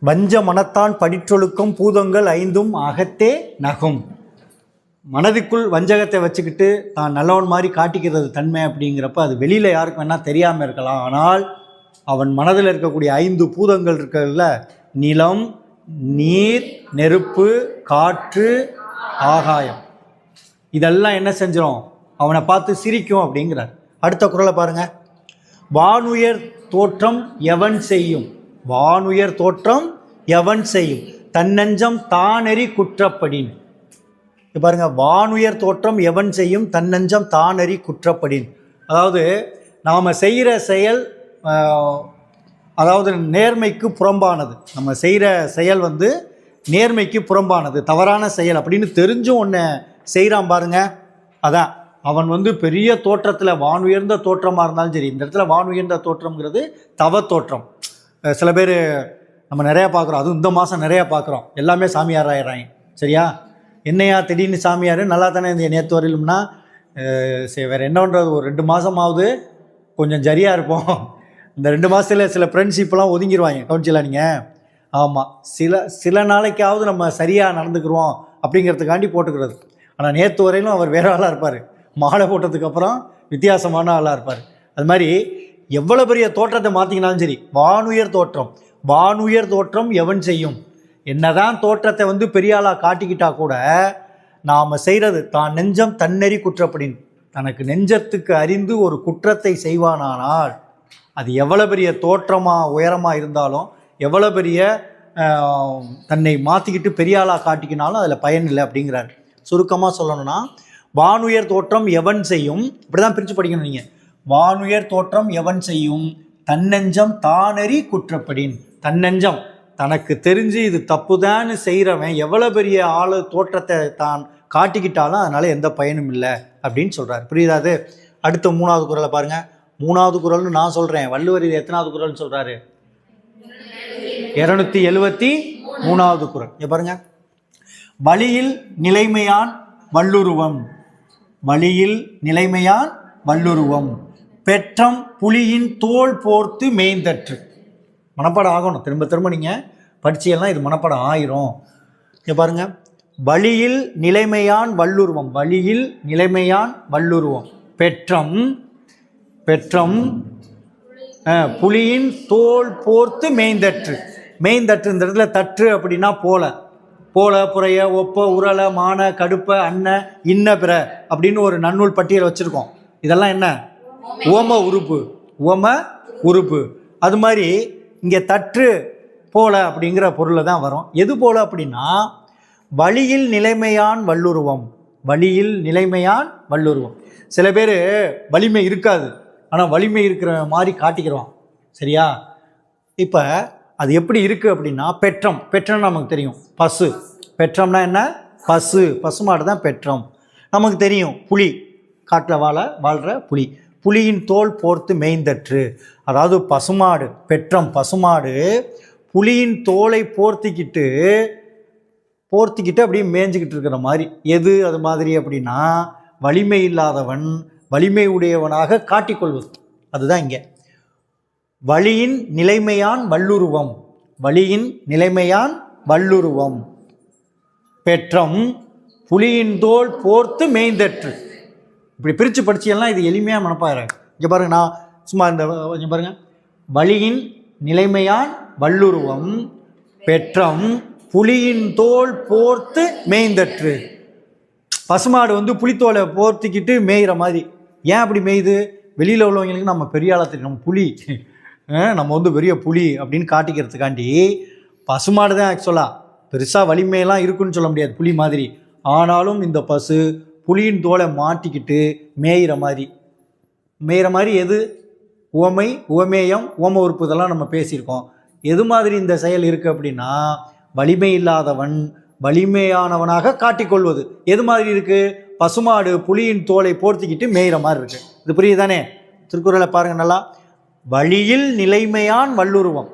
வஞ்ச மனத்தான் படிற்றொழுக்கம் பூதங்கள் ஐந்தும் அகத்தே நகும். மனதுக்குள் வஞ்சகத்தை வச்சுக்கிட்டு தான் நல்லவன் மாதிரி காட்டிக்கிறது தன்மை அப்படிங்கிறப்ப அது வெளியில் யாருக்கு வேணால் தெரியாமல் இருக்கலாம். ஆனால் அவன் மனதில் இருக்கக்கூடிய 5 பூதங்கள் இருக்கிறதுல நிலம், நீர், நெருப்பு, காற்று, ஆகாயம் இதெல்லாம் என்ன செஞ்சிடும், அவனை பார்த்து சிரிக்கும் அப்படிங்கிறார். அடுத்த குறளை பாருங்க. வானுயர் தோற்றம் எவன் செய்யும், வானுயர் தோற்றம் எவன் செய்யும், தன்னஞ்சம் தானறி குற்றப்படின். பாருங்க, வானுயர் தோற்றம் எவன் செய்யும், தன்னஞ்சம் தானறி குற்றப்படின். அதாவது நாம் செய்கிற செயல் அதாவது நேர்மைக்கு புறம்பானது, நம்ம செய்கிற செயல் நேர்மைக்கு புறம்பானது, தவறான செயல் அப்படின்னு தெரிஞ்சும் ஒன்று செய்கிறான் பாருங்க. அதான் அவன் பெரிய தோற்றத்தில் வானுயர்ந்த தோற்றமாக இருந்தாலும் சரி. இந்த இடத்துல வானுயர்ந்த தோற்றம்ங்கிறது தவ தோற்றம். சில பேர் நம்ம நிறையா பார்க்குறோம், அதுவும் இந்த மாதம் நிறையா பார்க்குறோம், எல்லாமே சாமியார் ஆயிடுறாங்க. சரியா, என்னையா திடீர்னு சாமியார், நல்லா தானே இந்த நேற்று வரையிலும்னா சரி வேறு என்ன பண்ணுறது, ஒரு 2 மாதமாவது கொஞ்சம் சரியாக இருப்போம். இந்த 2 மாதத்தில் சில ஃப்ரெண்ட்ஷிப்லாம் ஒதுங்கிடுவாங்க, கவனிச்சில நீங்கள். ஆமாம், சில நாளைக்காவது நம்ம சரியாக நடந்துக்கிறோம் அப்படிங்கிறதுக்காண்டி போட்டுக்கிறது. ஆனால் நேற்று வரையிலும் அவர் வேறு ஆளாக இருப்பார், மாலை போட்டதுக்கப்புறம் வித்தியாசமான ஆளாக இருப்பார். அது மாதிரி எவ்வளோ பெரிய தோற்றத்தை மாற்றிக்கினாலும் சரி, வானுயர் தோற்றம், வானுயர் தோற்றம் எவன் செய்யும். என்னதான் தோற்றத்தை பெரிய ஆளாக காட்டிக்கிட்டா கூட நாம் செய்கிறது தான் நெஞ்சம் தன்னறி குற்றப்படின். தனக்கு நெஞ்சத்துக்கு அறிந்து ஒரு குற்றத்தை செய்வானானால் அது எவ்வளோ பெரிய தோற்றமாக உயரமாக இருந்தாலும், எவ்வளோ பெரிய தன்னை மாற்றிக்கிட்டு பெரிய ஆளாக காட்டிக்கினாலும் அதில் பயன் இல்லை அப்படிங்கிறார். சுருக்கமாக சொல்லணும்னா, வானுயர் தோற்றம் எவன் செய்யும், இப்படி தான் பிரித்து படிக்கணும் நீங்கள். வானுயர் தோற்றம் எவன் செய்யும், தன்னெஞ்சம் தானறி குற்றப்படின். தன்னெஞ்சம், தனக்கு தெரிஞ்சு இது தப்புதான்னு செய்கிறவன் எவ்வளோ பெரிய ஆள் தோற்றத்தை தான் காட்டிக்கிட்டாலும் அதனால் எந்த பயனும் இல்லை அப்படின்னு சொல்கிறார். புரியுதாது? அடுத்த 3வது குறளை பாருங்கள். 3வது குறள்னு நான் சொல்கிறேன், வள்ளுவர் இது எத்தனாவது குறள்னு சொல்கிறாரு? 273வது குறள். இங்கே பாருங்கள். வழியில் நிலைமையான் வள்ளுருவம், வழியில் நிலைமையான் வள்ளுருவம், பெற்றம் புலியின் தோல் போர்த்து மேய்ந்தற்று. மனப்பாடம் ஆகணும், திரும்ப திரும்ப நீங்கள் படிச்சியெல்லாம் இது மனப்பாடம் ஆயிரும். இங்கே பாருங்கள். வழியில் நிலைமையான் வள்ளுருவம், வழியில் நிலைமையான் வள்ளுருவம், பெற்றம் பெற்றம் புலியின் தோல் போர்த்து மேய்ந்தற்று. மேய்ந்தற்று இந்த இடத்துல தற்று அப்படின்னா போல, போல, புறைய, ஒப்ப, உரல, மான, கடுப்ப, அன்ன, இன்ன, பிற அப்படின்னு ஒரு நன்னூல் பட்டியல் வச்சுருக்கோம். இதெல்லாம் என்ன? உவம உறுப்பு, உவம உறுப்பு. அது மாதிரி இங்கே தற்று போல அப்படிங்கிற பொருளில் தான் வரும். எது போல அப்படின்னா, வழியில் நிலைமையான் வள்ளுருவம், வழியில் நிலைமையான் வள்ளுருவம். சில பேர் வலிமை இருக்காது, ஆனால் வலிமை இருக்கிற மாதிரி காட்டிக்கிறோம். சரியா? இப்போ அது எப்படி இருக்குது அப்படின்னா, பெற்றம், பெற்றம்னு நமக்கு தெரியும், பசு. பெற்றம்னா என்ன? பசு, பசுமாடு தான் பெற்றம். நமக்கு தெரியும் புலி, காட்டில் வாழ்கிற புலி. புலியின் தோல் போர்த்து மேய்ந்தற்று. அதாவது பசுமாடு, பெற்றம் பசுமாடு புலியின் தோலை போர்த்திக்கிட்டு அப்படியே மேய்ஞ்சிக்கிட்டு இருக்கிற மாதிரி. எது அது மாதிரி அப்படின்னா, வலிமை இல்லாதவன் வலிமை உடையவனாக காட்டிக்கொள்வது. அதுதான் இங்கே வழியின் நிலைமையான் வள்ளுருவம், வழியின் நிலைமையான் வள்ளுருவம், பெற்றம் புலியின் தோல் போர்த்து மேய்ந்தற்று. இப்படி பிரித்து படிச்சியெல்லாம் இது எளிமையாக மனப்பாயிரம். இங்கே பாருங்க, நான் சும்மா இந்த கொஞ்சம் பாருங்க. வழியின் நிலைமையான் வள்ளுருவம், பெற்றம் புலியின் தோல் போர்த்து மேய்ந்தற்று. பசுமாடு புலித்தோலை போர்த்திக்கிட்டு மேய்கிற மாதிரி. ஏன் அப்படி மேய்து? வெளியில் உள்ளவங்களுக்கு நம்ம பெரிய ஆளத்துக்கு நம்ம புலி, நம்ம பெரிய புலி அப்படின்னு காட்டிக்கிறதுக்காண்டி. பசுமாடு தான் ஆக்சுவலாக பெருசாக வலிமையெல்லாம் இருக்குன்னு சொல்ல முடியாது புலி மாதிரி. ஆனாலும் இந்த பசு புலியின் தோலை மாட்டிக்கிட்டு மேய்கிற மாதிரி. எது? உவமை, உவமேயம், உவம உறுப்பு இதெல்லாம் நம்ம பேசியிருக்கோம். எது மாதிரி இந்த செயல் இருக்குது அப்படின்னா, வலிமை இல்லாதவன் வலிமையானவனாக காட்டிக்கொள்வது. எது மாதிரி இருக்குது? பசுமாடு புலியின் தோலை போர்த்திக்கிட்டு மேய்கிற மாதிரி இருக்குது. இது புரியுதானே? திருக்குறளை பாருங்கள் நல்லா. வழியில் நிலைமையான் வள்ளுருவம்,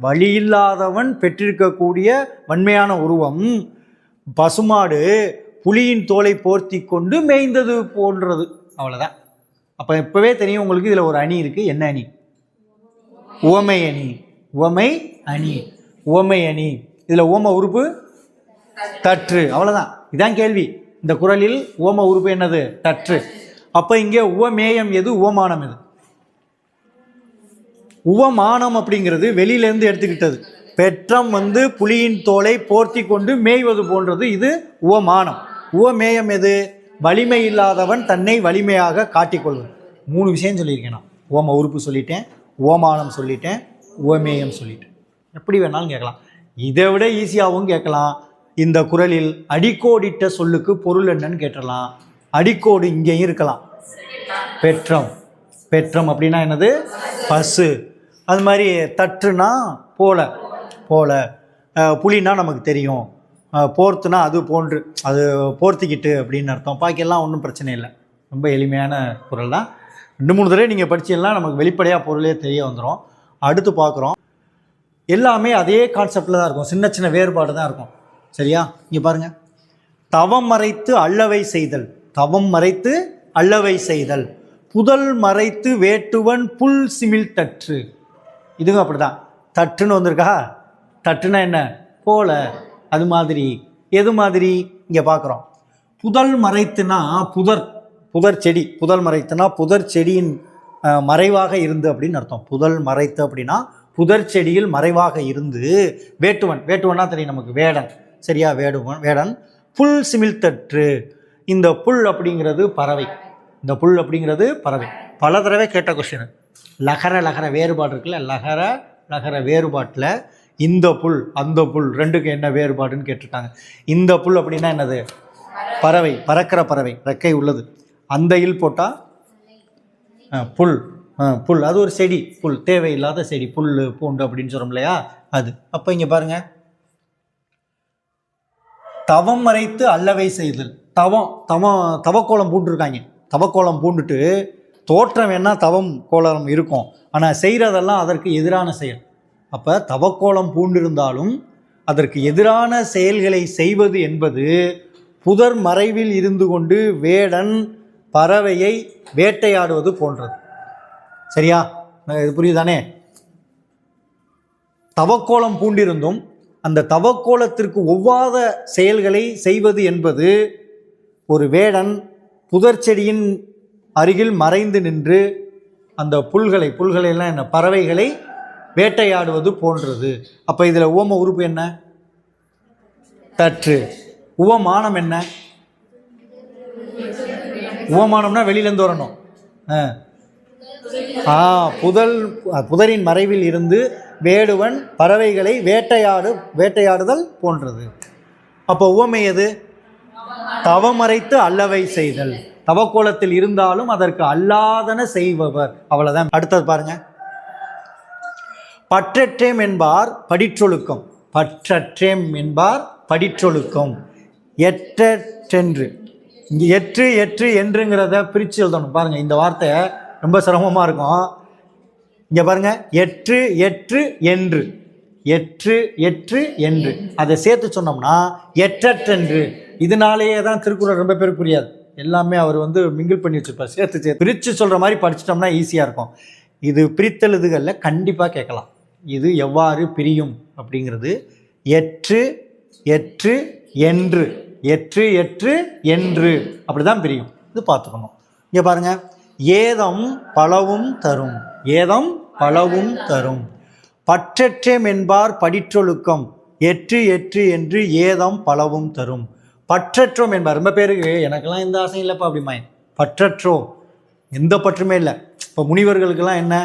வழியில்லாதவன் பெற்றிருக்கக்கூடிய வன்மையான உருவம். பசுமாடு புலியின் தோலை போர்த்தி கொண்டு மேய்ந்தது போன்றது. அவ்வளோதான். அப்போ இப்போவே தெரியும் உங்களுக்கு, இதில் ஒரு அணி இருக்குது. என்ன அணி? உவமை அணி. உவமை அணி. உவமை அணி. இதில் உவம உறுப்பு தற்று. அவ்வளோதான், இதான் கேள்வி. இந்த குறளில் உவம உறுப்பு என்னது? தற்று. அப்போ இங்கே உவமேயம் எது, உவமானம் எது? உவமானம் அப்படிங்கிறது வெளியிலேருந்து எடுத்துக்கிட்டது. பெற்றம் வந்து புலியின் தோலை போர்த்தி கொண்டு மேய்வது போன்றது, இது உவமானம். உவமேயம் எது? வலிமை இல்லாதவன் தன்னை வலிமையாக காட்டிக்கொள்வது. 3 விஷயம் சொல்லியிருக்கேன் நான். உவம உறுப்பு சொல்லிட்டேன், உவமானம் சொல்லிட்டேன், உவமேயம் சொல்லிட்டேன். எப்படி வேணாலும் கேட்கலாம். இதை விட ஈஸியாகவும் கேட்கலாம். இந்த குறளில் அடிக்கோடிட்ட சொல்லுக்கு பொருள் என்னன்னு கேட்டலாம். அடிக்கோடு இங்கேயும் இருக்கலாம். பெற்றம். பெற்றம் அப்படின்னா என்னது? பசு. அது மாதிரி தற்றுனா போல. போல. புலினா நமக்கு தெரியும். போர்த்துனா அது போன்று, அது போர்த்திக்கிட்டு அப்படின்னு அர்த்தம். பாக்கியெல்லாம் ஒன்றும் பிரச்சனை இல்லை. ரொம்ப எளிமையான குறள் தான். 2-3 தடவை நீங்கள் படிச்சீங்கன்னா நமக்கு வெளிப்படையாக பொருளே தெரிய வந்துடும். அடுத்து பார்க்குறோம். எல்லாமே அதே கான்செப்டில் தான் இருக்கும், சின்ன சின்ன வேறுபாடு தான் இருக்கும். சரியா? இங்கே பாருங்கள். தவம் மறைத்து அல்லவை செய்தல். தவம் மறைத்து அல்லவை செய்தல். புதல் மறைத்து வேட்டுவன் புல் சிமிழ் தற்று. இதுவும் அப்படி தான். தட்டுன்னு வந்திருக்கா? தட்டுனா என்ன? போல. அது மாதிரி. எது மாதிரி? இங்கே பார்க்குறோம். புதல் மறைத்துனா புதர். புதர் செடி. புதல் மறைத்துனா புதர் செடியின் மறைவாக இருந்து அப்படின்னு அர்த்தம். புதல் மறைத்து அப்படின்னா புதர் செடியில் மறைவாக இருந்து. வேட்டுவன். வேட்டுவனா தெரியும் நமக்கு, வேடன். சரியா? வேடுவன், வேடன். புல் சிமிழ் தற்று. இந்த புல் அப்படிங்கிறது பறவை. இந்த புல் அப்படிங்கிறது பறவை. பல தடவை கேட்ட கொஸ்டின். லகர லகர வேறுபாடு இருக்குல்ல, லகர லகர வேறுபாட்டில் இந்த புல் அந்த புல் ரெண்டுக்கு என்ன வேறுபாடுன்னு கேட்டுட்டாங்க. இந்த புல் அப்படின்னா என்னது? பறவை, பறக்கிற பறவை, ரெக்கை உள்ளது. அந்த இல் போட்டால் புல். புல் அது ஒரு செடி. புல் தேவையில்லாத செடி. புல் பூண்டு அப்படின்னு சொல்கிறோம் இல்லையா, அது. அப்போ இங்கே பாருங்கள். தவம் மறைத்து அல்லவை செய்தல். தவக்கோலம் பூண்டுருக்காங்க. தவக்கோலம் பூண்டுட்டு தோற்றம் வேணா தவம் கோலம் இருக்கும், ஆனால் செய்கிறதெல்லாம் அதற்கு எதிரான செயல். அப்போ தவக்கோலம் பூண்டிருந்தாலும் அதற்கு எதிரான செயல்களை செய்வது என்பது புதர் மறைவில் இருந்து கொண்டு வேடன் பறவையை வேட்டையாடுவது போன்றது. சரியா? இது புரியுதானே? தவக்கோலம் பூண்டிருந்தும் அந்த தவக்கோலத்திற்கு ஒவ்வாத செயல்களை செய்வது என்பது ஒரு வேடன் புதர் செடியின் அருகில் மறைந்து நின்று அந்த புல்களை எல்லாம் என்ன, பறவைகளை வேட்டையாடுவது போன்றது. அப்போ இதில் உவம உறுப்பு என்ன? தற்று. உவமானம் என்ன? உவமானம்னா வெளியிலேருந்து வரணும். புதரின் மறைவில் இருந்து வேடுவன் பறவைகளை வேட்டையாடுதல் போன்றது. அப்போ உவமை எது? தவமறைத்து அல்லவை செய்தல். தவக்கோலத்தில் இருந்தாலும் அதற்கு அல்லாதன செய்பவர். அவ்வளவுதான். அடுத்தது பாருங்க. பற்றற்றேம் என்பார் படிற்றொழுக்கம். பற்றற்றேம் என்பார் படிற்றொழுக்கம். எற்றென்று. இங்கே எற்று என்றுங்கிறத பிரித்து எழுதணும். பாருங்க, இந்த வார்த்தை ரொம்ப சிரமமாக இருக்கும். இங்கே பாருங்க, எற்று என்று. எற்று என்று அதை சேர்த்து சொன்னோம்னா எற்றென்று. இதனாலேயே தான் திருக்குறள் ரொம்ப பேருக்கு புரியாது. எல்லாமே அவர் மிங்கிள் பண்ணி வச்சுருப்பார். சேர்த்து பிரித்து சொல்கிற மாதிரி படிச்சிட்டோம்னா ஈஸியாக இருக்கும். இது பிரித்தெழுதுகளில் கண்டிப்பாக கேட்கலாம். இது எவ்வாறு பிரியும் அப்படிங்கிறது. எற்று என்று. எற்று என்று அப்படி தான் பிரியும். இது பார்த்துக்கணும். இங்கே பாருங்கள். ஏதம் பலவும் தரும். ஏதம் பலவும் தரும். பற்றற்றேம் என்பார் படிற்றொழுக்கம். எற்று என்று ஏதம் பலவும் தரும். பற்றற்றோம் என்பார். ரொம்ப பேருக்கு எனக்கெல்லாம் எந்த ஆசையும் இல்லைப்பா அப்படிமா. பற்றற்றோம், எந்த பற்றுமே இல்லை. இப்போ முனிவர்களுக்கெல்லாம் என்ன?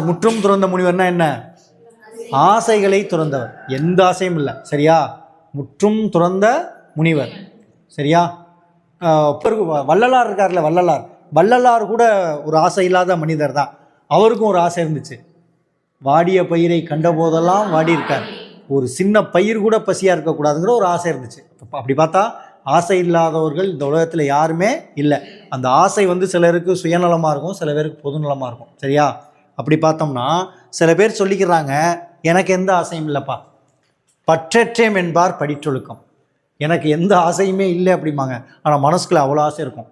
முற்றும் துறந்த முனிவர்னா என்ன? ஆசைகளை துறந்தவர். எந்த ஆசையும் இல்லை. சரியா? முற்றும் துறந்த முனிவர். சரியா? வள்ளலார் இருக்கார்ல, வள்ளலார் கூட ஒரு ஆசை இல்லாத மனிதர் தான். அவருக்கும் ஒரு ஆசை இருந்துச்சு. வாடிய பயிரை கண்ட போதெல்லாம் வாடி இருக்கார். ஒரு சின்ன பயிர் கூட பசியாக இருக்கக்கூடாதுங்கிற ஒரு ஆசை இருந்துச்சு. அப்படி பார்த்தா ஆசை இல்லாதவர்கள் இந்த உலகத்தில் யாருமே இல்லை. அந்த ஆசை சிலருக்கு சுயநலமாக இருக்கும், சில பேருக்கு பொதுநலமாக இருக்கும். சரியா? அப்படி பார்த்தோம்னா சில பேர் சொல்லிக்கிறாங்க, எனக்கு எந்த ஆசையும் இல்லைப்பா. பற்றற்றேம் என்பார் படிற்றொழுக்கம். எனக்கு எந்த ஆசையுமே இல்லை அப்படிம்பாங்க. ஆனால் மனசுக்குள்ள அவ்வளோ ஆசை இருக்கும்.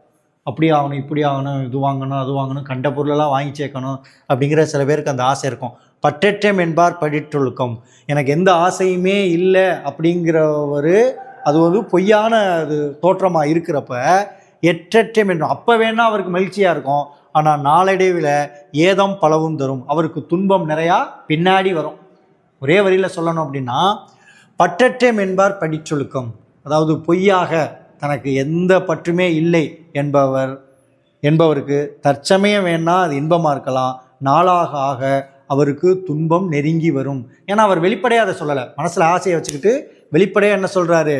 அப்படி ஆகணும், இப்படி ஆகணும், இது வாங்கணும், அது வாங்கணும், கண்ட பொருளெல்லாம் வாங்கி சேர்க்கணும் அப்படிங்கிற சில பேருக்கு அந்த ஆசை இருக்கும். பற்றற்றம் என்பார் படிற்றொழுக்கம். எனக்கு எந்த ஆசையுமே இல்லை அப்படிங்கிறவர் அது ஒரு பொய்யான அது தோற்றமாக இருக்கிறப்ப எற்றற்றம் என்றும் அப்போ வேணால் அவருக்கு மகிழ்ச்சியாக இருக்கும். ஆனால் நாளடைவில் ஏதம் பலவும் தரும், அவருக்கு துன்பம் நிறையா பின்னாடி வரும். ஒரே வரியில் சொல்லணும் அப்படின்னா பற்றற்றம் என்பார் படிற்றொழுக்கம், அதாவது பொய்யாக தனக்கு எந்த பற்றுமே இல்லை என்பவருக்கு தற்சமயம் வேணால் அது இன்பமாக இருக்கலாம், நாளாக ஆக அவருக்கு துன்பம் நெருங்கி வரும். ஏன்னா அவர் வெளிப்படையாக அதை சொல்லலை, மனசில் ஆசையை வச்சுக்கிட்டு வெளிப்படையாக என்ன சொல்கிறாரு,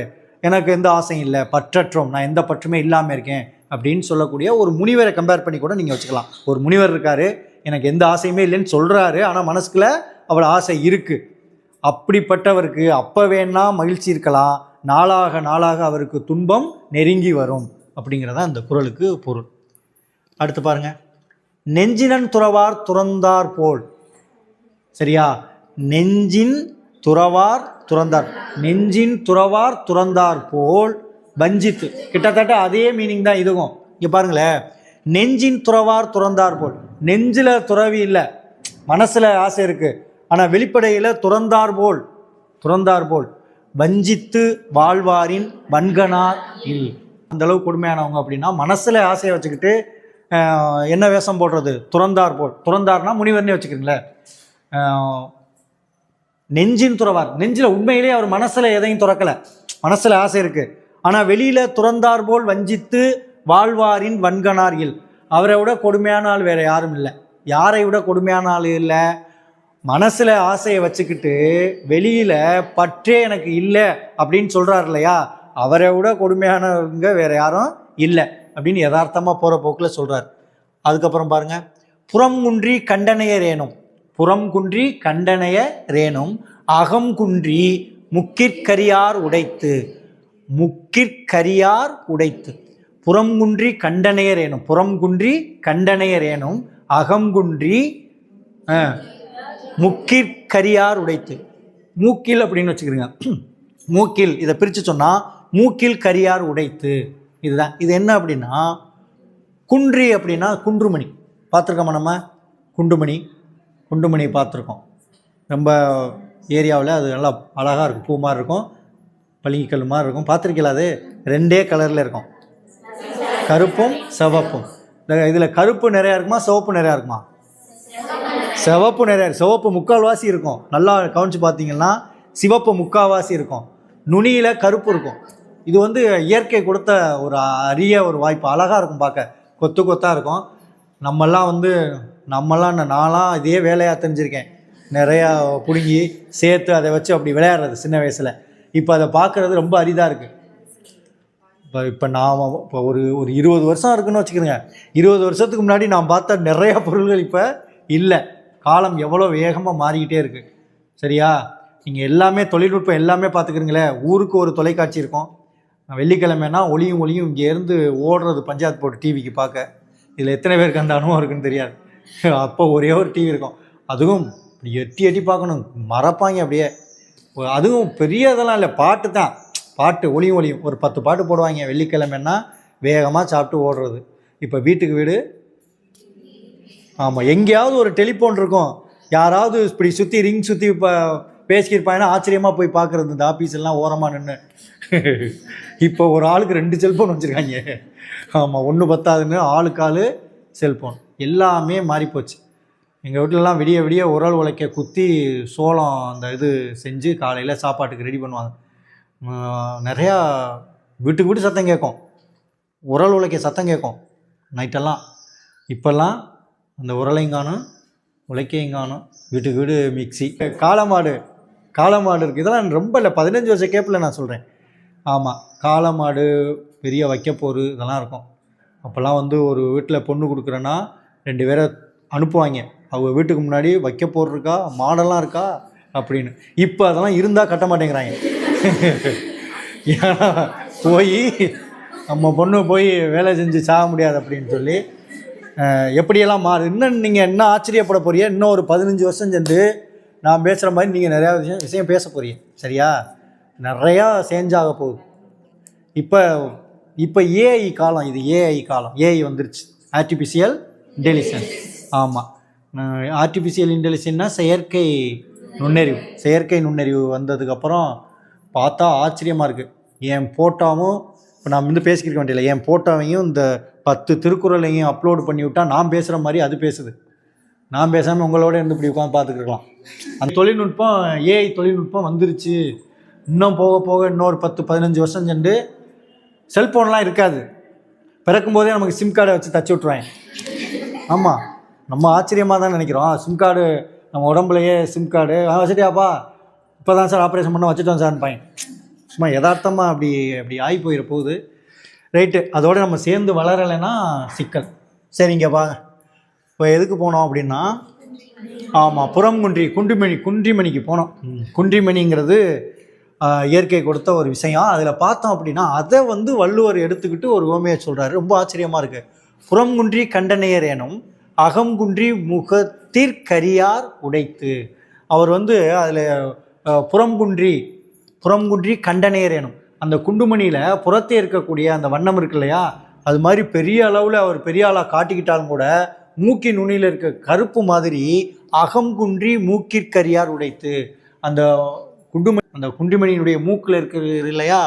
எனக்கு எந்த ஆசையும் இல்லை, பற்றற்றோம், நான் எந்த பற்றுமே இல்லாமல் இருக்கேன் அப்படின்னு சொல்லக்கூடிய ஒரு முனிவரை கம்பேர் பண்ணி கூட நீங்கள் வச்சுக்கலாம். ஒரு முனிவர் இருக்கார், எனக்கு எந்த ஆசையுமே இல்லைன்னு சொல்கிறாரு, ஆனால் மனசுக்குள்ள அவ்வளோ ஆசை இருக்குது. அப்படிப்பட்டவருக்கு அப்போ வேணா மகிழ்ச்சி இருக்கலாம், நாளாக நாளாக அவருக்கு துன்பம் நெருங்கி வரும் அப்படிங்கிறதா இந்த குறளுக்கு பொருள். அடுத்து பாருங்க, நெஞ்சினன் துறவார் துறந்தார் போல். சரியா, நெஞ்சின் துறவார் துறந்தார், நெஞ்சின் துறவார் துறந்தார் போல் வஞ்சித்து, கிட்டத்தட்ட அதே மீனிங் தான் இதுவும். இங்கே பாருங்களேன், நெஞ்சின் துறவார் துறந்தார் போல், நெஞ்சில் துறவி இல்லை, மனசில் ஆசை இருக்குது, ஆனால் வெளிப்படையில் துறந்தார் போல் வஞ்சித்து வாழ்வாரின் வன்கனார் இல். அந்தளவு கொடுமையானவங்க அப்படின்னா மனசில் ஆசையை வச்சுக்கிட்டு என்ன வேஷம் போடுறது, துறந்தார் போல். துறந்தார்னா முனிவர்னே வச்சுக்கிறீங்களே. நெஞ்சின் துறவார், நெஞ்சில் உண்மையிலே அவர் மனசில் எதையும் துறக்கலை, மனசில் ஆசை இருக்குது, ஆனால் வெளியில் துறந்தார் போல் வஞ்சித்து வாழ்வாரின் வன்கனார் இல். அவரை விட கொடுமையான ஆள் வேறு யாரும் இல்லை. யாரை விட கொடுமையான ஆள் இல்லை, மனசில் ஆசையை வச்சுக்கிட்டு வெளியில் பற்றே எனக்கு இல்லை அப்படின்னு சொல்கிறார் இல்லையா, அவரை விட கொடுமையானவங்க வேறு யாரும் இல்லை அப்படின்னு யதார்த்தமாக போகிற போக்கில் சொல்கிறார். அதுக்கப்புறம் பாருங்கள், புறம் குன்றி கண்டனைய ரேணும், புறம் குன்றி கண்டனைய ரேணும் அகம் குன்றி முக்கிற்கரியார் உடைத்து, முக்கிற்கரியார் உடைத்து. புறம் குன்றி கண்டனைய ரேணும், புறம் குன்றி கண்டனைய ரேணும் அகம் குன்றி முக்கிற்கரியார் உடைத்து. மூக்கில் அப்படின்னு வச்சுக்கிறீங்க, மூக்கில் இதை பிரித்து சொன்னால் மூக்கில் கரியார் உடைத்து. இதுதான் இது. என்ன அப்படின்னா குன்றி அப்படின்னா குன்றுமணி பார்த்துருக்கோமா நம்ம, குண்டுமணி பார்த்துருக்கோம். ரொம்ப ஏரியாவில் அது நல்லா அழகாக இருக்கும், பூ மாதிரி இருக்கும், பளிங்கல் மாதிரி இருக்கும். பார்த்துருக்கீங்களா? அது ரெண்டே கலரில் இருக்கும், கருப்பும் சிவப்பும். இதில் கருப்பு நிறையா இருக்குமா, சிவப்பு நிறையா இருக்குமா? சிவப்பு நிறையா, சிவப்பு முக்கால்வாசி இருக்கும். நல்லா கவனித்து பார்த்தீங்கன்னா சிவப்பு முக்கால்வாசி இருக்கும், நுனியில் கருப்பு இருக்கும். இது வந்து இயற்கை கொடுத்த ஒரு அரிய ஒரு வாய்ப்பு, அழகாக இருக்கும், பார்க்க கொத்து கொத்தாக இருக்கும். நான்லாம் இதே வேலையாக தெரிஞ்சிருக்கேன், நிறையா பிடுங்கி சேர்த்து அதை வச்சு அப்படி விளையாடுறது சின்ன வயசில். இப்போ அதை பார்க்குறது ரொம்ப அரிதாக இருக்குது. இப்போ நான் ஒரு 20 வருஷம் இருக்குன்னு வச்சுக்கிறேங்க, 20 வருஷத்துக்கு முன்னாடி நான் பார்த்த நிறையா பொருள்கள் இப்போ இல்லை. காலம் எவ்வளோ வேகமாக மாறிக்கிட்டே இருக்குது. சரியா, நீங்கள் எல்லாமே தொழில்நுட்பம் எல்லாமே பார்த்துக்கிறீங்களே. ஊருக்கு ஒரு தொலைக்காட்சி இருக்கும், வெள்ளிக்கிழமைனா ஒளியும் இங்கேருந்து ஓடுறது பஞ்சாயத்து போட்டு டிவிக்கு பார்க்க. இதில் எத்தனை பேருக்கு அந்த அனுபவம் இருக்குன்னு தெரியாது. அப்போ ஒரே ஒரு டிவி இருக்கும், அதுவும் எட்டி பார்க்கணும், மறப்பாங்க அப்படியே. அதுவும் பெரிய இதெல்லாம் இல்லை, பாட்டு தான், பாட்டு ஒளியும் ஒரு 10 பாட்டு போடுவாங்க. வெள்ளிக்கிழமைன்னா வேகமாக சாப்பிட்டு ஓடுறது. இப்போ வீட்டுக்கு வீடு, ஆமாம், எங்கேயாவது ஒரு டெலிஃபோன் இருக்கும், யாராவது இப்படி சுற்றி ரிங் சுற்றி இப்போ பேசிக்கிருப்பாங்கன்னா ஆச்சரியமாக போய் பார்க்குறது. இந்த ஆஃபீஸெல்லாம் ஓரமாக நின்று இப்போ ஒரு ஆளுக்கு 2 செல்ஃபோன் வச்சுருக்காங்க. ஆமாம், ஒன்று பத்தாதுன்னு ஆளுக்காள் செல்ஃபோன். எல்லாமே மாறிப்போச்சு. எங்கள் வீட்டிலலாம் விடிய உரல் உழைக்க குத்தி சோளம் அந்த இது செஞ்சு காலையில் சாப்பாட்டுக்கு ரெடி பண்ணுவாங்க. நிறையா வீட்டுக்கு சத்தம் கேட்கும், உரல் உழைக்க சத்தம் கேட்கும் நைட்டெல்லாம். இப்போல்லாம் அந்த உரலையும் காணும், உழைக்கையும் காணும், வீட்டுக்கு வீடு மிக்சி. காளமாடு இருக்குது. இதெல்லாம் ரொம்ப இல்லை, 15 வருஷ கேப்பில் நான் சொல்கிறேன். ஆமாம், காளமாடு, பெரிய வைக்கப்போர் இதெல்லாம் இருக்கும். அப்போல்லாம் வந்து ஒரு வீட்டில் பொண்ணு கொடுக்குறேன்னா 2 பேரை அனுப்புவாங்க, அவங்க வீட்டுக்கு முன்னாடி வைக்கப்போர் இருக்கா, மாடெல்லாம் இருக்கா அப்படின்னு. இப்போ அதெல்லாம் இருந்தால் கட்ட மாட்டேங்கிறாங்க. ஏன்னா போய் நம்ம பொண்ணு போய் வேலை செஞ்சு சாக முடியாது அப்படின்னு சொல்லி எப்படியெல்லாம் மாறு. இன்னும் நீங்கள் என்ன ஆச்சரியப்பட போறீங்க, இன்னும் ஒரு 15 வருஷம் சென்று நான் பேசுகிற மாதிரி நீங்கள் நிறையா விஷயம் பேச போறீங்க. சரியா, நிறையா சேஞ்சாக போகுது. இப்போ ஏஐ காலம், இது ஏஐ காலம். ஏஐ வந்துருச்சு, ஆர்டிஃபிஷியல் இன்டெலிஜென்ஸ். ஆமாம், ஆர்டிஃபிஷியல் இன்டெலிஜென்ஸ்னா செயற்கை நுண்ணறிவு வந்ததுக்கப்புறம் பார்த்தா ஆச்சரியமாக இருக்குது. என் போட்டோவும் இப்போ நான் வந்து பேசிக்கிருக்க வேண்டியதில்லை, என் போட்டோவையும் இந்த 10 திருக்குறளையும் அப்லோடு பண்ணி விட்டால் நான் பேசுகிற மாதிரி அது பேசுது. நான் பேசாமல் உங்களோட இருந்து இப்படி உட்காந்து பார்த்துக்கலாம். அந்த தொழில்நுட்பம், ஏஐ தொழில்நுட்பம் வந்துருச்சு. இன்னும் போக போக இன்னொரு 10-15 வருஷம் சென்று செல்ஃபோன்லாம் இருக்காது. பிறக்கும்போதே நமக்கு சிம் கார்டை வச்சு தச்சு விட்ருவாங்க. ஆமாம், நம்ம ஆச்சரியமாக தான் நினைக்கிறோம். சிம் கார்டு நம்ம உடம்புலையே சிம் கார்டு வச்சுட்டியாப்பா, இப்போ தான் சார் ஆப்ரேஷன் பண்ண வச்சுட்டோம் சார்னு பையன். சும்மா யதார்த்தமாக அப்படி ஆகி போயிட போகுது. ரைட்டு, அதோடு நம்ம சேர்ந்து வளரலைன்னா சிக்கல். சரிங்க பாங்க, இப்போ எதுக்கு போனோம் அப்படின்னா, ஆமாம், குன்றிமணிக்கு போனோம். குன்றிமணிங்கிறது இயற்கை கொடுத்த ஒரு விஷயம். அதில் பார்த்தோம் அப்படின்னா அதை வந்து வள்ளுவர் எடுத்துக்கிட்டு ஒரு உவமையை சொல்கிறாரு. ரொம்ப ஆச்சரியமாக இருக்குது. புறம்குன்றி கண்டனையர் எனும் அகம்குன்றி முகத்திற்கரியார் உடைத்து. அவர் வந்து அதில் புறம்குன்றி கண்டனையர் எனும் அந்த குண்டுமணியில் புறத்தே இருக்கக்கூடிய அந்த வண்ணம் இருக்கு இல்லையா, அது மாதிரி பெரிய அளவில் அவர் பெரிய ஆளாக காட்டிக்கிட்டாலும் கூட மூக்கின் நுனியில் இருக்க கருப்பு மாதிரி அகம்குன்றி மூக்கிற்கரியார் உடைத்து. அந்த குண்டுமணியினுடைய மூக்கில் இருக்கிறது இல்லையா,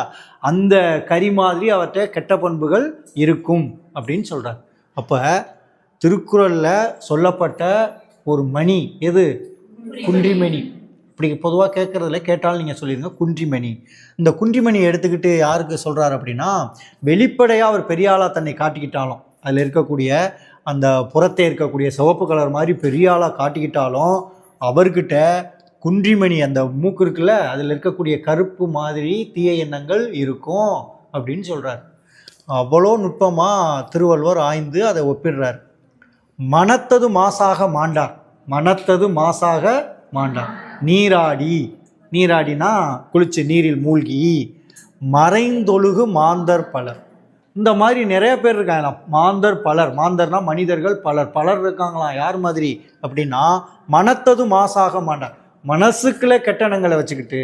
அந்த கரி மாதிரி அவர்கிட்ட கெட்ட பண்புகள் இருக்கும் அப்படின்னு சொல்கிறார். அப்போ திருக்குறளில் சொல்லப்பட்ட ஒரு மணி எது? குன்றிமணி. இப்படி பொதுவாக கேட்குறதுல கேட்டாலும் நீங்கள் சொல்லிடுங்க குன்றிமணி. இந்த குன்றிமணியை எடுத்துக்கிட்டு யாருக்கு சொல்கிறார் அப்படின்னா, வெளிப்படையாக அவர் பெரிய ஆளாக தன்னை காட்டிக்கிட்டாலும், அதில் இருக்கக்கூடிய அந்த புறத்தே இருக்கக்கூடிய சிவப்பு கலர் மாதிரி பெரிய ஆளாக காட்டிக்கிட்டாலும் அவர்கிட்ட குன்றிமணி அந்த மூக்கு இருக்குல்ல, அதில் இருக்கக்கூடிய கருப்பு மாதிரி தீய எண்ணங்கள் இருக்கும் அப்படின்னு சொல்கிறார். அவ்வளோ நுட்பமாக திருவள்ளுவர் ஆய்ந்து அதை ஒப்பிடுறார். மனத்தது மாசாக மாண்டார். நீராடினா குளிச்சு நீரில் மூழ்கி மறைந்தொழுகு மாந்தர் பலர். இந்த மாதிரி நிறைய பேர் இருக்காங்களாம். மாந்தர்னா மனிதர்கள் பலர் இருக்காங்களாம். யார் மாதிரி அப்படின்னா, மனத்தது மாசாக மாண்டார். மனசுக்குள்ள கெட்ட எண்ணங்களை வச்சுக்கிட்டு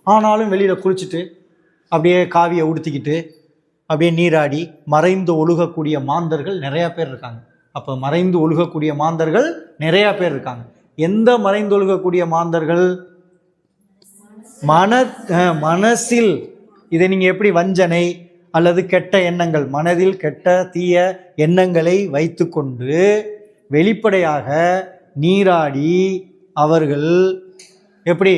ஆனாலும் வெளியில் குளிச்சுட்டு அப்படியே காவியை உடுத்திக்கிட்டு அப்படியே நீராடி மறைந்து ஒழுகக்கூடிய மாந்தர்கள் நிறையா பேர் இருக்காங்க. அப்போ மறைந்து ஒழுகக்கூடிய மாந்தர்கள் நிறையா பேர் இருக்காங்க. எந்த மறைந்து ஒழுகக்கூடிய மாந்தர்கள்? மனசில் இதை நீங்கள் எப்படி வஞ்சனை அல்லது கெட்ட எண்ணங்கள், மனதில் கெட்ட தீய எண்ணங்களை வைத்து கொண்டு வெளிப்படையாக நீராடி அவர்கள் எப்படி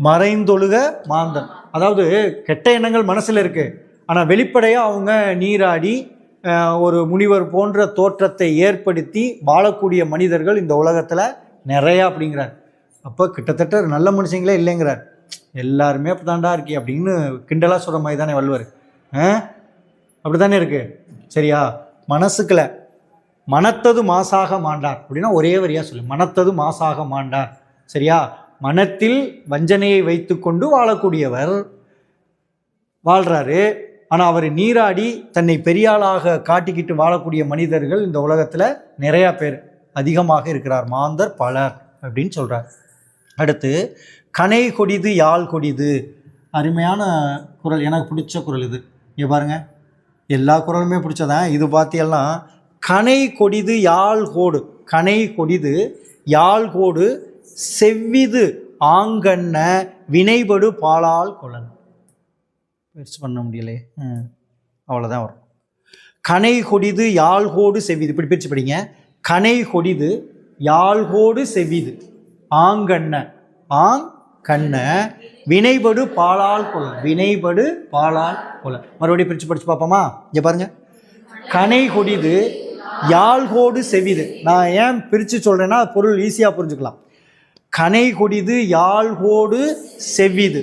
மறைந்தொழுக மாந்தன். அதாவது கெட்ட எண்ணங்கள் மனசில் இருக்குது, ஆனால் வெளிப்படையாக அவங்க நீராடி ஒரு முனிவர் போன்ற தோற்றத்தை ஏற்படுத்தி வாழக்கூடிய மனிதர்கள் இந்த உலகத்தில் நிறையா அப்படிங்கிறார். அப்போ கிட்டத்தட்ட நல்ல மனுஷங்களே இல்லைங்கிறார். எல்லாருமே அப்படி தாண்டா இருக்கி அப்படின்னு கிண்டலாக சொல்கிற மாதிரி தானே வள்ளுவர். அப்படி தானே இருக்குது. சரியா? மனசுக்குள்ள மனத்தது மாசாக மாண்டார் அப்படின்னா ஒரே வரியாக சொல்லு, மனத்தது மாசாக மாண்டார். சரியா? மனத்தில் வஞ்சனையை வைத்து கொண்டு வாழக்கூடியவர் வாழ்கிறாரு. ஆனால் அவர் நீராடி தன்னை பெரியாளாக காட்டிக்கிட்டு வாழக்கூடிய மனிதர்கள் இந்த உலகத்தில் நிறையா பேர் அதிகமாக இருக்கிறார். மாந்தர் பலர் அப்படின்னு சொல்கிறார். அடுத்து கனை கொடிது யாழ் கொடிது. அருமையான குறள், எனக்கு பிடிச்ச குறள் இது. இங்கே பாருங்கள், எல்லா குறளுமே பிடிச்சதான். இது பார்த்தீங்கன்னா கனை கொடிது யாழ் கோடு செவ்விது ஆங்கண்ண வினைபடு பாலால் கொள்ளன். பெருசு பண்ண முடியலையே, அவ்வளோதான் வரும். கனை கொடிது யாழ்கோடு செவ்விது. இப்படி பிரித்து படிங்க. கனை கொடிது யாழ்கோடு செவ்விது ஆங்கண்ண வினைபடு பாலால் கொள்ளன். மறுபடியும் பிரித்து படித்து பார்ப்போமா? இங்கே பாருங்க, கனை கொடிது யாழ்கோடு செவ்விது. நான் ஏன் பிரித்து சொல்கிறேன்னா பொருள் ஈஸியாக புரிஞ்சுக்கலாம். கனை கொடிது யாழ்கோடு செவ்விது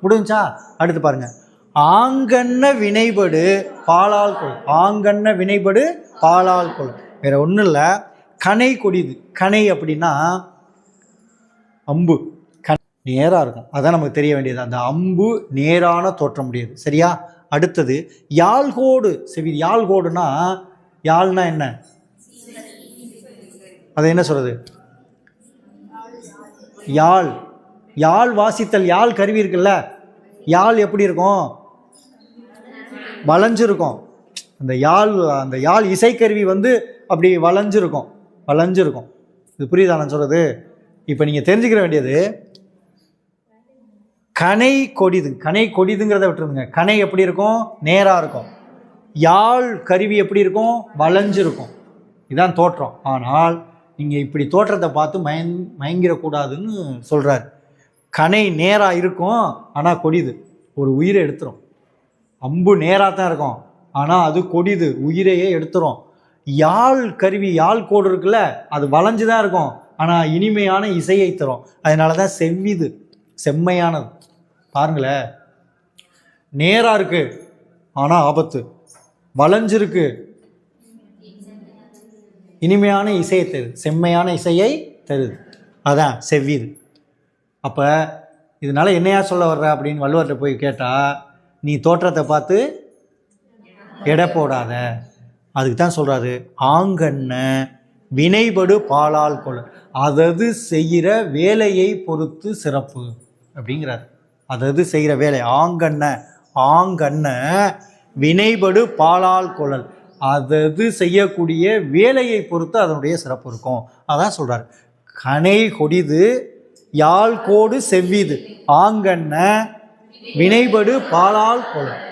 முடிஞ்சா? அடுத்து பாருங்க, ஆங்கண்ண வினைபடு பாலால் கொள். வேற ஒன்றும் இல்லை. கனை கொடிது, கனை அப்படின்னா அம்பு, நேராக இருக்கும். அதான் நமக்கு தெரிய வேண்டியது. அந்த அம்பு நேரான தோற்றம் முடியாது. சரியா? அடுத்தது யாழ்கோடு செவ்விது. யாழ்கோடுனா, யாழ்னா என்ன? அதை என்ன சொல்றது? யாழ் வாசித்தல். யாழ் கருவி இருக்குல்ல, யாழ் எப்படி இருக்கும்? வளைஞ்சிருக்கும். அந்த யாழ் இசைக்கருவி வந்து அப்படி வளைஞ்சிருக்கும். இது புரியுதா நான் சொல்கிறது? இப்போ நீங்கள் தெரிஞ்சுக்கிற வேண்டியது கனை கொடிதுங்கிறத விட்டுருங்க. கனை எப்படி இருக்கும்? நேராக இருக்கும். யாழ் கருவி எப்படி இருக்கும்? வளைஞ்சிருக்கும். இதுதான் தோற்றம். ஆனால் நீங்கள் இப்படி தோற்றத்தை பார்த்து மயங்கிடக்கூடாதுன்னு சொல்கிறார். கனை நேராக இருக்கும், ஆனால் கொடிது, ஒரு உயிரை எடுத்துரும். அம்பு நேராக தான் இருக்கும், ஆனால் அது கொடிது, உயிரையே எடுத்துரும். யாழ் கருவி, யாழ் கோடு இருக்குல்ல, அது வளைஞ்சு தான் இருக்கும், ஆனால் இனிமையான இசையை தரும். அதனால தான் செவ்விது, செம்மையானது. பாருங்களேன், நேராக இருக்கு ஆனால் ஆபத்து, வளைஞ்சிருக்கு இனிமையான இசையை தருது, செம்மையான இசையை தருது. அதான் செவ்விது. அப்போ இதனால என்னையா சொல்ல வர்ற அப்படின்னு வள்ளுவர்கிட்ட போய் கேட்டால், நீ தோற்றத்தை பார்த்து எடை போடாத. அதுக்கு தான் சொல்கிறாரு, ஆங்கண்ண வினைபடு பாலால் கொள்ள, அதது செய்கிற வேலையை பொறுத்து சிறப்பு அப்படிங்கிறார். அதது செய்கிற வேலை, ஆங்கண்ண வினைபடு பாலால் கொள்ளல், அதது செய்யக்கூடிய வேலையை பொறுத்து அதனுடைய சிறப்பு இருக்கும். அதான் சொல்கிறார், கனை கொடிது யாழ் கோடு செவ்விது, ஆங்கண்ண வினைபடு பாலால் கொள்ளல்.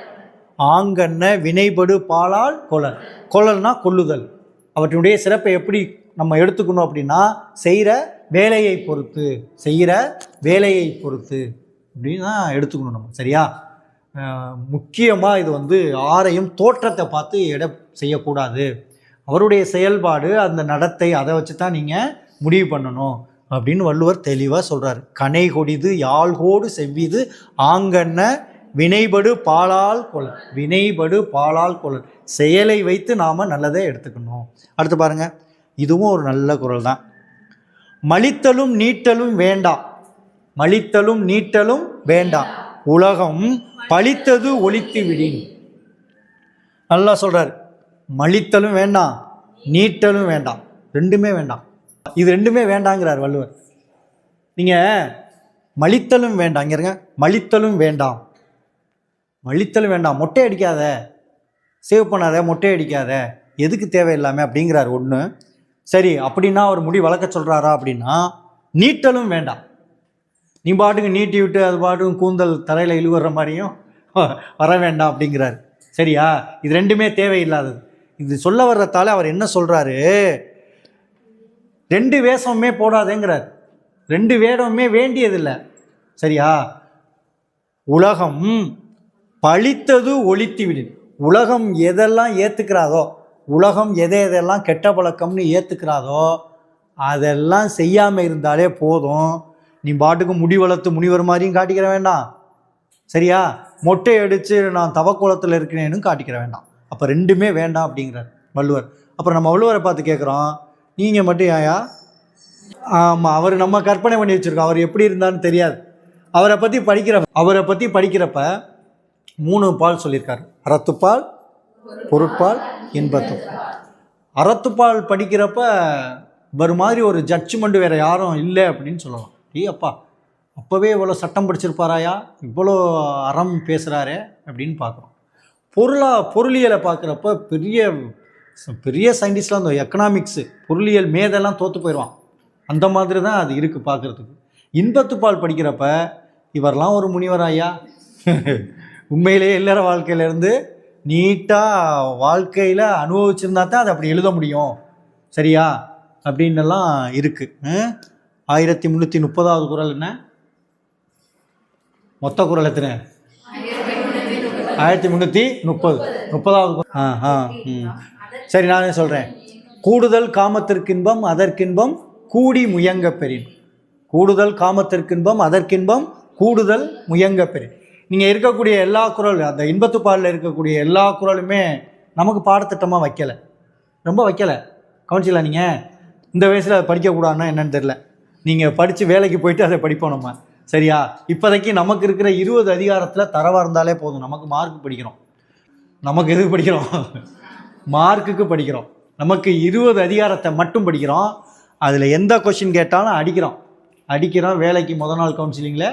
ஆங்கண்ண வினைபடு பாலால் கொள்ளல். கொள்ளல்னா கொள்ளுதல். அவற்றினுடைய சிறப்பை எப்படி நம்ம எடுத்துக்கணும் அப்படின்னா, செய்கிற வேலையை பொறுத்து அப்படின்னு தான் எடுத்துக்கணும் நம்ம. சரியா? முக்கியமாக இது வந்து ஆரையும் தோற்றத்தை பார்த்து எடை செய்யக்கூடாது. அவருடைய செயல்பாடு, அந்த நடத்தை, அதை வச்சு தான் நீங்கள் முடிவு பண்ணணும் அப்படின்னு வள்ளுவர் தெளிவாக சொல்கிறார். கனை கொடிது யாழ்கோடு செவ்விது, ஆங்கண்ண வினைபடு பாலால் கொள்ளல். செயலை வைத்து நாம் நல்லதை எடுத்துக்கணும். அடுத்து பாருங்க, இதுவும் ஒரு நல்ல குறள் தான். மலித்தலும் நீட்டலும் வேண்டாம், உலகம் பழித்தது ஒழித்து விடின். நல்லா சொல்றார், மலித்தலும் வேண்டாம், நீட்டலும் வேண்டாம், ரெண்டுமே வேண்டாம். இது ரெண்டுமே வேண்டாங்கிறார் வள்ளுவர். நீங்க மலித்தலும் வேண்டாம், இங்க இருங்க, மலித்தலும் வேண்டாம், மொட்டை அடிக்காத, சேவ் பண்ணாத, மொட்டை அடிக்காத, எதுக்கு தேவையில்லாமல் அப்படிங்கிறார் ஒன்று. சரி, அப்படின்னா அவர் முடி வளர்க்க சொல்கிறாரா அப்படின்னா, நீட்டலும் வேண்டாம். நீ பாட்டுக்கு நீட்டி விட்டு அது பாட்டுக்கு கூந்தல் தலையில் இழுவற மாதிரியும் வர வேண்டாம் அப்படிங்கிறார். சரியா? இது ரெண்டுமே தேவையில்லாதது. இது சொல்ல வர்றதால அவர் என்ன சொல்கிறாரு, ரெண்டு வேஷமே போடாதேங்கிறார். ரெண்டு வேடமே வேண்டியதில்லை. சரியா? உலகம் பழித்தது ஒழித்து விடு. உலகம் எதெல்லாம் ஏற்றுக்கிறாதோ, உலகம் எதெல்லாம் கெட்ட பழக்கம்னு ஏற்றுக்கிறாதோ அதெல்லாம் செய்யாமல் இருந்தாலே போதும். நீ பாட்டுக்கு முடி வளர்த்து முனிவர் மாதிரியும் காட்டிக்கிற வேண்டாம். சரியா? மொட்டை அடித்து நான் தவக்கோலத்தில் இருக்கிறேன்னு காட்டிக்கிற வேண்டாம். அப்போ ரெண்டுமே வேண்டாம் அப்படிங்கிறார் வள்ளுவர். அப்புறம் நம்ம வள்ளுவரை பார்த்து கேட்குறோம், நீங்கள் மட்டும் ஏயா? ஆமாம், அவர் நம்ம கற்பனை பண்ணி வச்சுருக்கோம், அவர் எப்படி இருந்தான்னு தெரியாது. அவரை பற்றி படிக்கிறப்ப 3 பால் சொல்லியிருக்காரு. அறத்துப்பால், பொருட்பால், இன்பத்துப்பால். அறத்துப்பால் படிக்கிறப்ப ஒரு மாதிரி ஒரு ஜட்ஜ்மெண்ட் வேறு யாரும் இல்லை அப்படின்னு சொல்லலாம். அப்பா அப்போவே இவ்வளோ சட்டம் படிச்சிருப்பாராயா, இவ்வளோ அறம் பேசுகிறாரே அப்படின்னு பார்க்குறோம். பொருளியலை பார்க்குறப்ப பெரிய சயின்டிஸ்ட்லாம் அந்த எக்கனாமிக்ஸு பொருளியல் மேதெல்லாம் தோற்று போயிடுவான். அந்த மாதிரி தான் அது இருக்குது பார்க்குறதுக்கு. இன்பத்துப்பால் படிக்கிறப்ப இவரெல்லாம் ஒரு முனிவராயா, உண்மையிலேயே இல்லற வாழ்க்கையிலேருந்து நீட்டாக வாழ்க்கையில் அனுபவிச்சிருந்தா தான் அது அப்படி எழுத முடியும். சரியா? அப்படின்னெல்லாம் இருக்குது. 1330வது குறள் என்ன? மொத்த குறள் எத்தனை? 1330வது. சரி, நானே சொல்கிறேன். கூடுதல் காமத்திற்கின்பம் அதற்கின்பம் கூடி முயங்க பெறின். கூடுதல் காமத்திற்கின்பம் அதற்கின்பம் கூடுதல் முயங்க பெறின். நீங்கள் இருக்கக்கூடிய எல்லா குறள், அந்த இன்பத்துப்பாலில் இருக்கக்கூடிய எல்லா குறளுமே நமக்கு பாடத்திட்டமாக வைக்கலை, ரொம்ப வைக்கலை. கவனிச்சிடலாம். நீங்கள் இந்த வயசில் அதை படிக்கக்கூடாதுன்னா என்னன்னு தெரில. நீங்கள் படித்து வேலைக்கு போயிட்டு அதை படிப்போம் நம்ம. சரியா? இப்போதைக்கு நமக்கு இருக்கிற 20 அதிகாரத்தில் தரவாக இருந்தாலே போதும். நமக்கு மார்க்கு படிக்கிறோம். நமக்கு எதுக்கு படிக்கிறோம்? மார்க்குக்கு படிக்கிறோம். நமக்கு 20 அதிகாரத்தை மட்டும் படிக்கிறோம். அதில் எந்த கொஷின் கேட்டாலும் அடிக்கிறோம். வேலைக்கு முதல் நாள் கவுன்சிலிங்கில்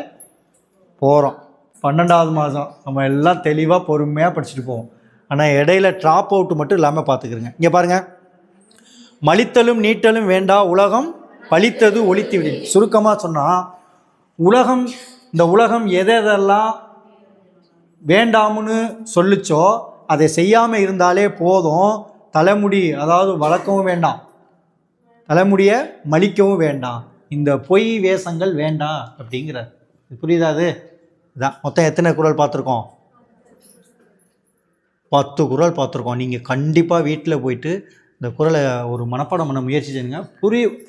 போகிறோம். 12வது மாதம் நம்ம எல்லாம் தெளிவாக பொறுமையாக படிச்சுட்டு போவோம். ஆனால் இடையில ட்ராப் அவுட் மட்டும் இல்லாமல் பார்த்துக்கிறங்க. இங்கே பாருங்கள், மலித்தலும் நீட்டலும் வேண்டா உலகம் பலித்தது ஒழித்து விடு. சுருக்கமாக சொன்னால் உலகம், இந்த உலகம் எதெல்லாம் வேண்டாம்னு சொல்லிச்சோ அதை செய்யாமல் இருந்தாலே போதும். தலைமுடி அதாவது வளர்க்கவும் வேண்டாம், தலைமுடியை மலிக்கவும் வேண்டாம், இந்த பொய் வேஷங்கள் வேண்டாம் அப்படிங்கிறார். புரியுதா? அது இதான். மொத்தம் எத்தனை குறள் பார்த்துருக்கோம்? 10 குறள் பார்த்துருக்கோம். நீங்கள் கண்டிப்பாக வீட்டில் போயிட்டு இந்த குறளை ஒரு மனப்பாடம் பண்ண முயற்சி செய்யுங்க.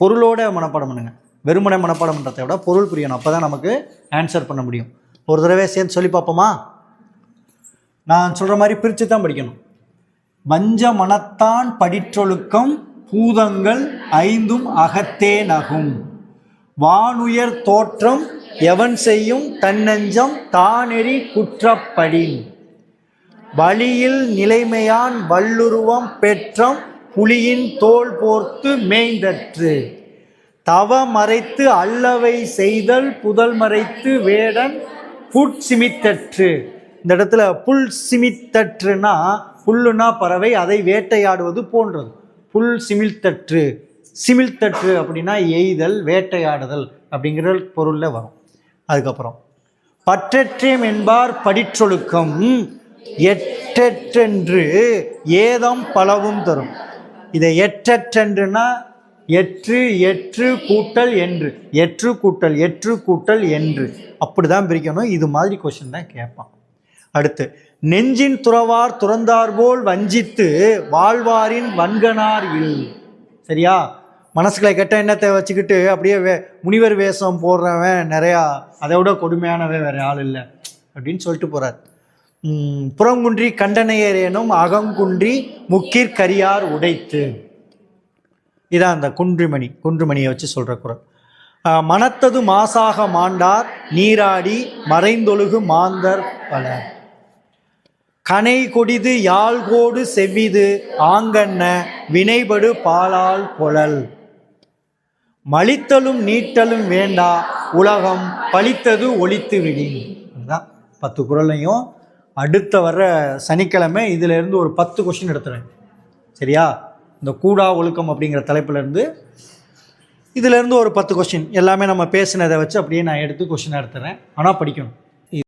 பொருளோட மனப்பாடம் பண்ணுங்கள். வெறுமனை மனப்பாடம் பண்ணுறதை விட பொருள் புரியணும். அப்போ தான் நமக்கு ஆன்சர் பண்ண முடியும். ஒரு தடவை சேர்ந்து சொல்லி பார்ப்போமா? நான் சொல்கிற மாதிரி பிரித்து தான் படிக்கணும். வஞ்ச மனத்தான் படிற்றொழுக்கம் பூதங்கள் 5 அகத்தே நகும். வானுயர் தோற்றம் எவன் செய்யும் தன்னெஞ்சம் தானெறி குற்றப்படின். வழியில் நிலைமையான் வல்லுருவம் பெற்றம் புலியின் தோல் போர்த்து மேய்ந்தற்று. தவ மறைத்து அல்லவை செய்தல் புதல் மறைத்து வேடன் புட்சிமித்தற்று. இந்த இடத்துல புல் சிமித்தற்றுனா, புல்லுனா பறவை, அதை வேட்டையாடுவது போன்றது. புல் சிமிழ்த்தற்று. சிமிழ்த்தற்று அப்படின்னா எய்தல், வேட்டையாடுதல் அப்படிங்கிற பொருளில் வரும். அதுக்கப்புறம் பற்றற்றேம் என்பார் படிற்றொழுக்கம் எற்றென்று ஏதம் பலவும் தரும். இதை எற்றென்றுனா எற்று எற்று கூட்டல் என்று, எற்று கூட்டல் எற்று கூட்டல் என்று அப்படி தான் பிரிக்கணும். இது மாதிரி கொஸ்டின் தான் கேட்பான். அடுத்து, நெஞ்சின் துறவார் துறந்தார் போல் வஞ்சித்து வாழ்வாரின் வன்கனார் இல். சரியா? மனசுக்களை கெட்ட எண்ணத்தை வச்சுக்கிட்டு அப்படியே முனிவர் வேஷம் போடுறவன் நிறையா, அதை விட கொடுமையானவன் வேறு ஆள் இல்லை அப்படின்னு சொல்லிட்டு போகிறார். புறங்குன்றி கண்டனையரேனும் அகங்குன்றி முக்கிற் கரியார் உடைத்து. இதான் அந்த குன்றுமணியை வச்சு சொல்கிற குறள். மனத்தது மாசாக மாண்டார் நீராடி மறைந்தொழுகு மாந்தர் பலர். கனை கொடிது யாழ்கோடு செவ்விது ஆங்கண்ண வினைபடு பாலால் கொழல். மலித்தலும் நீட்டலும் வேண்டா உலகம் பலித்தது ஒழித்து விடின். அதுதான் 10 குறளையும். அடுத்த வர்ற சனிக்கிழமை இதிலேருந்து ஒரு 10 கொஸ்டின் எடுத்துறேன். சரியா? இந்த கூடா ஒழுக்கம் அப்படிங்கிற தலைப்பிலேருந்து இதிலேருந்து ஒரு 10 கொஸ்டின் எல்லாமே நம்ம பேசினதை வச்சு அப்படியே நான் எடுத்து கொஸ்டின் எடுத்துறேன். ஆனால் படிக்கணும்.